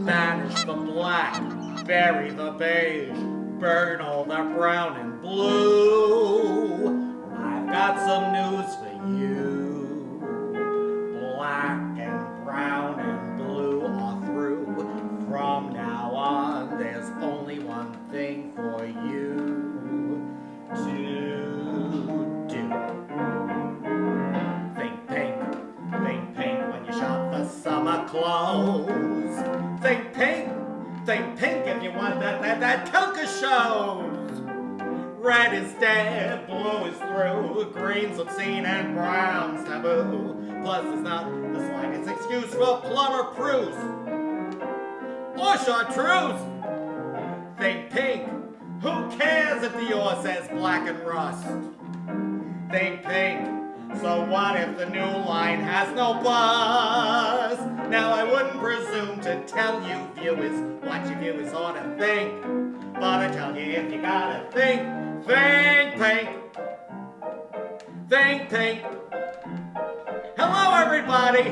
banish the black, bury the beige, burn all the brown and blue. I've got some news for you. Black and brown and blue are through. From now on, there's only one thing for you to do. Think pink when you shop for summer clothes. Think pink if you want that polka shows. Red is dead, blue is through, green's obscene and brown's taboo. Plus there's not the slightest excuse for plumber Pruce or chartreuse. Think pink, who cares if Dior says black and rust? Think pink, so what if the new line has no buzz? Now I wouldn't presume to tell you viewers what you viewers ought to think, but I tell you if you gotta think pink. Think pink. Hello everybody,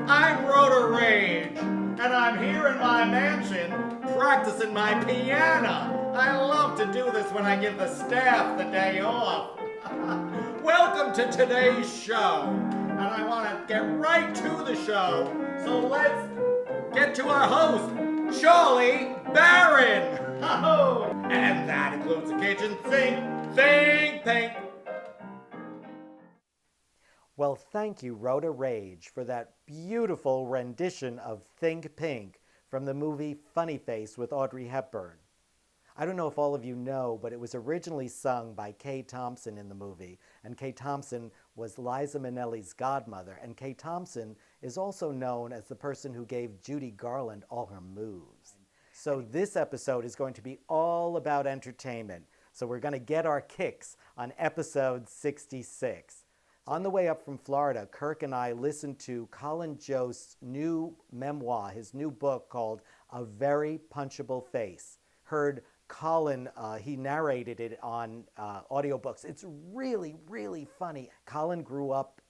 I'm Rhoda Rage, and I'm here in my mansion practicing my piano. I love to do this when I give the staff the day off. Welcome to today's show, and I want to get right to the show, so let's get to our host, Charlie Barron. And that includes the kitchen sink. Think pink. Well, thank you, Rhoda Rage, for that beautiful rendition of Think Pink from the movie Funny Face with Audrey Hepburn. I don't know if all of you know, but it was originally sung by Kay Thompson in the movie, and Kay Thompson was Liza Minnelli's godmother, and Kay Thompson is also known as the person who gave Judy Garland all her moves. So this episode is going to be all about entertainment, so we're going to get our kicks on episode 66. On the way up from Florida, Kirk and I listened to Colin Jost's new memoir, his new book called A Very Punchable Face. Heard Colin, he narrated it on audiobooks. It's really, really funny. Colin grew up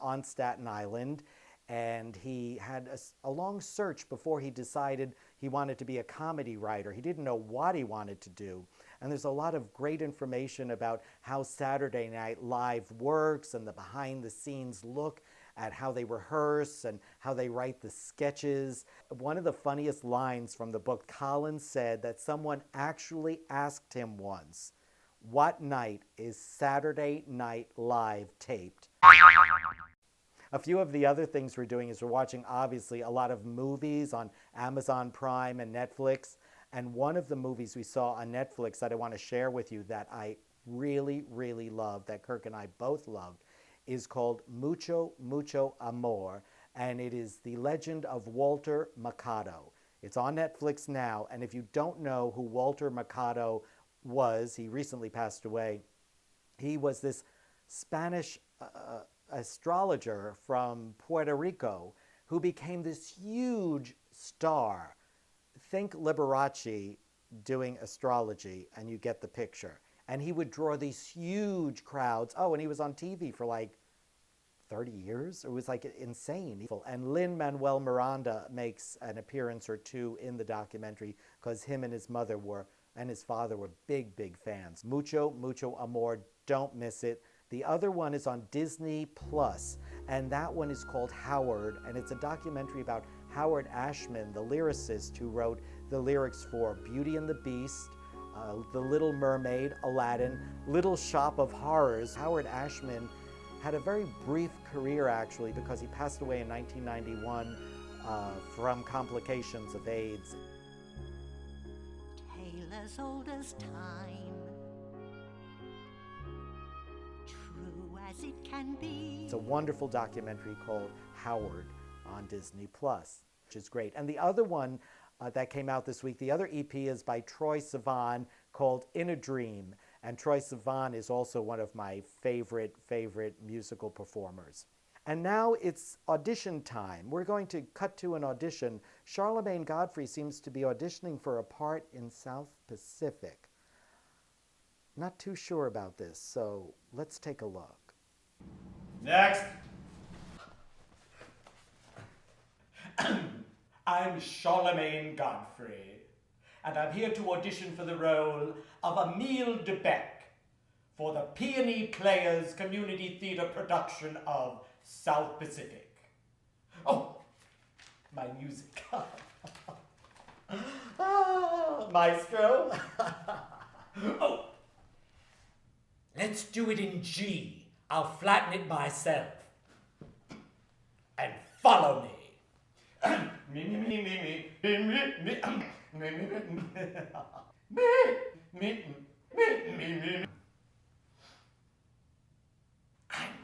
on Staten Island, and he had a long search before he decided he wanted to be a comedy writer. He didn't know what he wanted to do. And there's a lot of great information about how Saturday Night Live works and the behind-the-scenes look at how they rehearse and how they write the sketches. One of the funniest lines from the book, Colin said that someone actually asked him once, "What night is Saturday Night Live taped?" A few of the other things we're doing is we're watching, obviously, a lot of movies on Amazon Prime and Netflix. And one of the movies we saw on Netflix that I want to share with you that I really, really love, that Kirk and I both loved, is called Mucho, Mucho Amor, and it is the legend of Walter Mercado. It's on Netflix now, and if you don't know who Walter Mercado was, he recently passed away. He was this Spanish astrologer from Puerto Rico who became this huge star. Think Liberace doing astrology, and you get the picture. And he would draw these huge crowds. Oh, and he was on TV for like 30 years. It was like insane. And Lin-Manuel Miranda makes an appearance or two in the documentary because him and his mother and his father were big, big fans. Mucho, Mucho Amor. Don't miss it. The other one is on Disney Plus, and that one is called Howard, and it's a documentary about Howard Ashman, the lyricist who wrote the lyrics for Beauty and the Beast, The Little Mermaid, Aladdin, Little Shop of Horrors. Howard Ashman had a very brief career, actually, because he passed away in 1991 from complications of AIDS. Tale as old as time, true as it can be. It's a wonderful documentary called Howard on Disney Plus, which is great. And the other one that came out this week, the other EP is by Troye Sivan called In a Dream. And Troye Sivan is also one of my favorite musical performers. And now it's audition time. We're going to cut to an audition. Charlemagne Godfrey seems to be auditioning for a part in South Pacific. Not too sure about this, so let's take a look. Next. I'm Charlemagne Godfrey, and I'm here to audition for the role of Emile de Beck for the Peony Players Community Theater production of South Pacific. Oh, my music. Maestro. Oh, let's do it in G. I'll flatten it myself. And follow me. I'm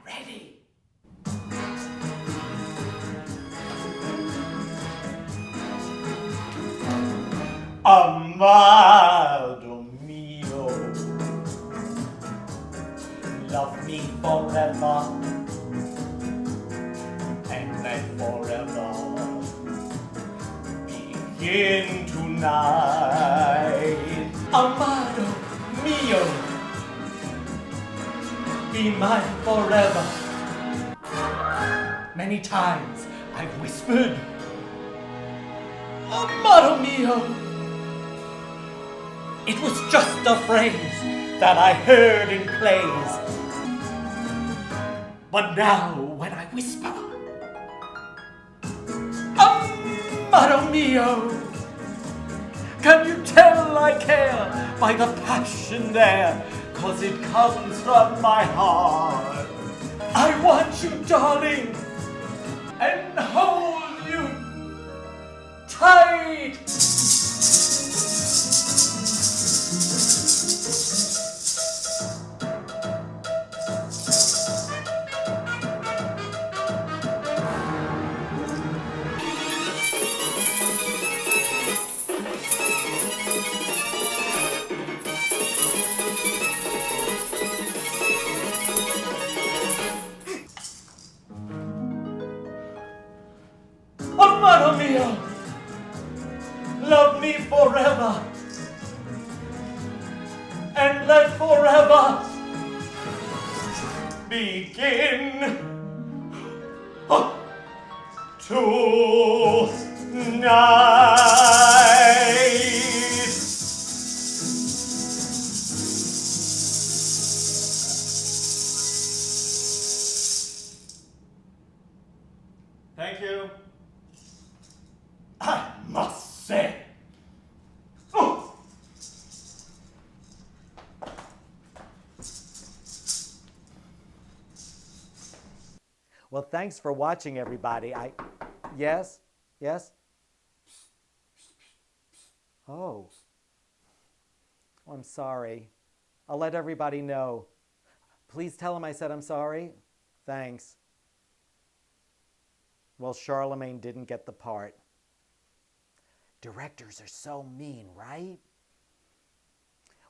ready. Amado mio, love me forever and let forever begin tonight. Amado mio, be mine forever. Many times I've whispered, Amado mio. It was just a phrase that I heard in plays. But now when I whisper, Amado mio, can you tell I care by the passion there? 'Cause it comes from my heart. I want you, darling, and hold you tight. Amado mio, love me forever, and let forever begin tonight. Thank you. I must say. Oh. Well, thanks for watching, everybody. Yes? Yes? Oh. Oh, I'm sorry. I'll let everybody know. Please tell him I said I'm sorry. Thanks. Well, Charlemagne didn't get the part. Directors are so mean, right?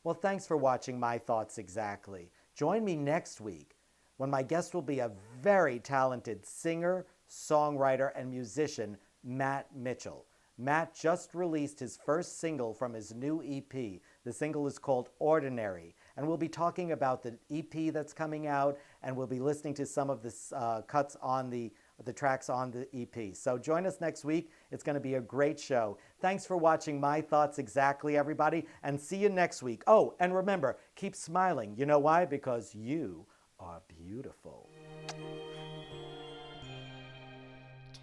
Well, thanks for watching My Thoughts Exactly. Join me next week when my guest will be a very talented singer, songwriter, and musician, Matt Mitchell. Matt just released his first single from his new EP. The single is called Ordinary, and we'll be talking about the EP that's coming out, and we'll be listening to some of the cuts on the tracks on the EP. So join us next week. It's going to be a great show. Thanks for watching My Thoughts Exactly, everybody, and see you next week. Oh, and remember, keep smiling. You know why? Because you are beautiful.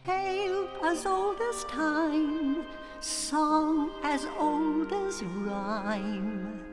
Tale as old as time, song as old as rhyme.